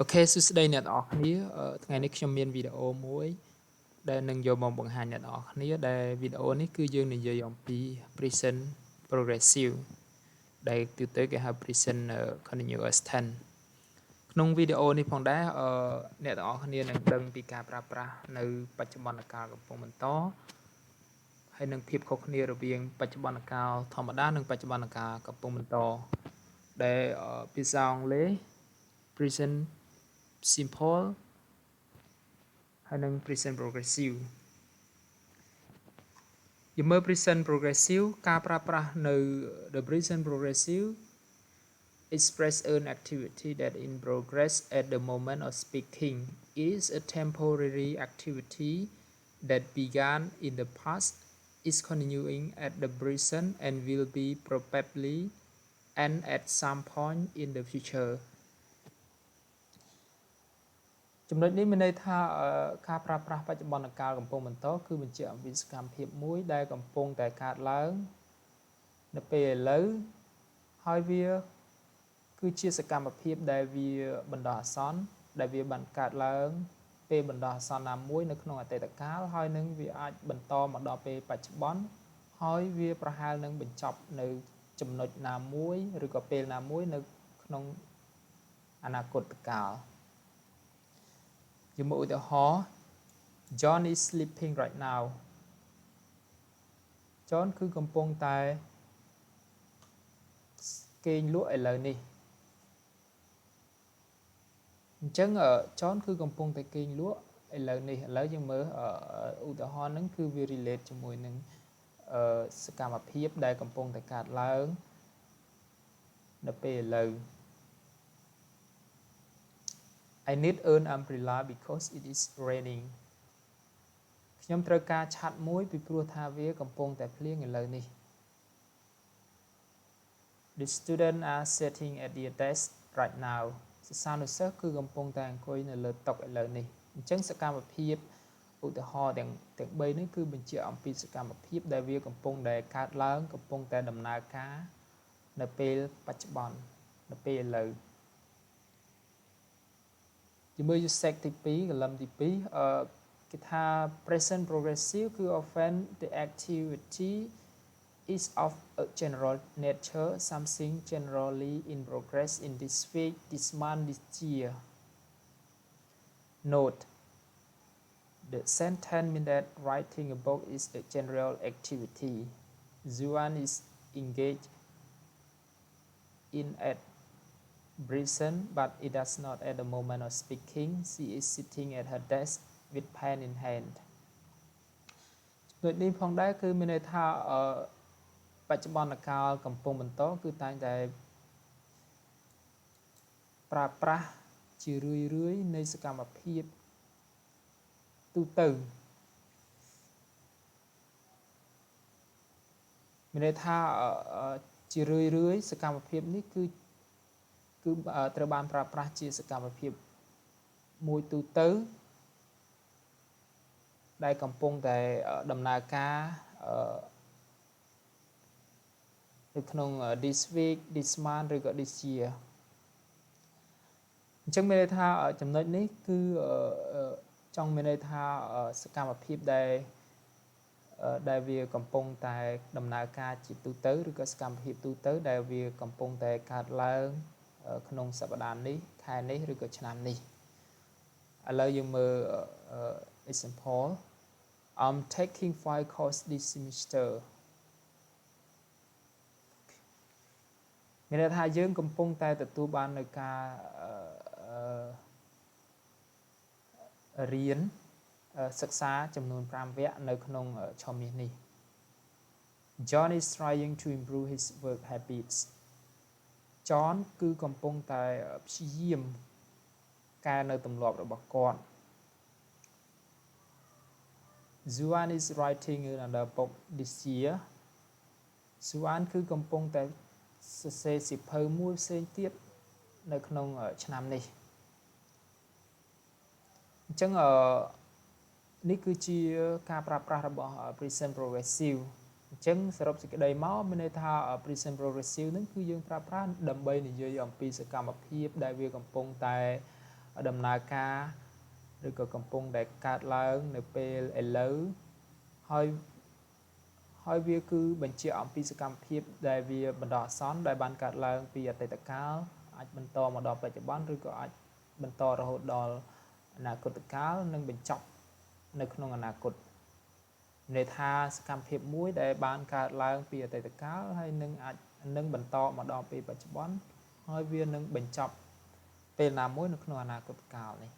Ok,សួស្តីអ្នកនរគ្នាថ្ងៃនេះខ្ញុំមានវីដេអូមួយដែលនឹងយកមកបង្ហាញអ្នកនរគ្នាដែលវីដេអូនេះគឺយើងនិយាយអំពី present progressive ដែលទូទៅគេហៅ present continuous tense ក្នុងវីដេអូនេះផងដែរអ្នកនរគ្នានឹងដឹងពីការប្រើប្រាស់នៅបច្ចុប្បន្នកាលកំពុងបន្តហើយនឹងភាពខុសគ្នារវាងបច្ចុប្បន្នកាលធម្មតានិងបច្ចុប្បន្នកាលកំពុងបន្តដែលភាសាអង់គ្លេស present simple ហើយនឹង present progressive យើងមើល present progressive ការប្រើប្រាស់នៅ the present progressive express an activity that in progress at the moment of speaking. It is a temporary activity that began in the past, is continuing at the present and will be probably end at some point in the future. ចំណុចនេះមានន័យថាការប្រើប្រាស់បច្ចុប្បន្នកាលកំពុងបន្តគឺបញ្ជាក់អំពីសកម្មភាពមួយដែលកំពុងតែកើតឡើងនៅពេលឥឡូវហើយវាគឺជាសកម្មភាពដែលវាបណ្ដោះអាសន្នដែលវាបានកើតឡើងពេលបណ្ដោះអាសន្នណាមួយនៅក្នុងអតីតកាលហើយនឹងវាអាចបន្តមកដល់ពេលបច្ចុប្បន្នហើយវាប្រហែលនឹងបញ្ចប់នៅចំណុចណាមួយឬក៏ពេលណាមួយនៅក្នុងអនាគតកាលជាមកឧទាហរណ៍ John is sleeping right now John គឺកំពុងតែគេងលក់ឥឡូវនេះអញ្ចឹង John គឺកំពុងតែគេងលក់ឥឡូវនេះឥឡូវយើងមើលឧទាហរណ៍ហ្នឹងគឺវា relate ជាមួយនឹងសកម្មភាពដែលកំពុងតែកើតឡើងនៅពេលឥឡូវI need an umbrella because it is raining ខ្ញុំត្រូវការឆ័ត្រមួយពីព្រោះថាវាកំពុងតែភ្លៀងឥឡូវនេះ The students are sitting at their desk right now សិស្សានុសិស្សគឺកំពុងតែអង្គុយនៅលើតុឥឡូវនេះអញ្ចឹងសកម្មភាពឧទាហរណ៍ទាំង3នេះគឺបញ្ជាក់អំពីសកម្មភាពដែលវាកំពុងតែកើតឡើងកំពុងតែដំណើរការនៅពេលបច្ចុប្បន្ននៅពេលឥឡូវជាមួយ usage ទី2 column ទី2គេថា present progressive គឺ often the activity is of a general nature something generally in progress in this week this month this year note the sentence means that writing a book is a general activity Zuan is engaged in at present but it does not at the moment of speaking she is sitting at her desk with pen in hand ដូចនេះផងដែរគឺមានន័យថាបច្ចុប្បន្នកាលកំពុងបន្តគឺតែងតែប្រើប្រាស់ជារឿយៗនៃសកម្មភាពទូទៅមានន័យថាជារឿយៗសកម្មភាពនេះគឺត្រូវបានប្រើប្រាស់ជាសកម្មភាពមួយទូទៅដែលកំពុងតែដំណើរការនៅក្នុង this week this month ឬក៏ this year អញ្ចឹងមានន័យថាចំណុចនេះគឺចង់មានន័យថាសកម្មភាពដែលវាកំពុងតែដំណើរការជាទូទៅឬក៏សកម្មភាពទូទៅដែលវាកំពុងតែកើតឡើងក្នុងសប្តាហ៍នេះខែនេះឬក៏ឆ្នាំនេះឥឡូវយើងមើល example I'm taking 5 courses this semester មានន័យថាយើងកំពុងតែទទួលបាននៅការរៀនសិក្សាចំនួន5វគ្គនៅក្នុងឆមាសនេះ John is trying to improve his work habits John គឺកំពុងតែព្យាយាមកែនៅទម្លាប់របស់គាត់ Zuan is writing another book this year Zuan គឺកំពុងតែសរសេរសៀវភៅមួយផ្សេងទៀតនៅក្នុងឆ្នាំនេះអញ្ចឹងនេះគឺជាការប្រើប្រាស់របស់ present progressive អញ្ចឹងសរុបសេចក្តីមកមានន័យថា present progressive ហ្នឹងគឺយើងប្រើប្រាស់ដើម្បីនិយាយអំពីសកម្មភាពដែលវាកំពុងតែ ដំណើរការឬក៏កំពុងតែកើតឡើងនៅពេលឥឡូវហើយវាគឺបញ្ជាក់អំពីសកម្មភាពដែលវាបណ្ដោះអាសន្នដែលបានកើតឡើងពីអតីតកាលអាចបន្តមកដល់បច្ចុប្បន្នឬក៏អាចបន្តរហូតដល់អនាគតកាលនិងបញ្ចប់នៅក្នុងអនាគតន័យថាសកម្មភាពមួយដែលបានកើតឡើងពីអតីតកាលហើយនឹងបន្តមកដល់ពេលបច្ចុប្បន្នហើយវានឹងបញ្ចប់ពេលណាមួយនៅក្នុងអនាគតកាលនេះ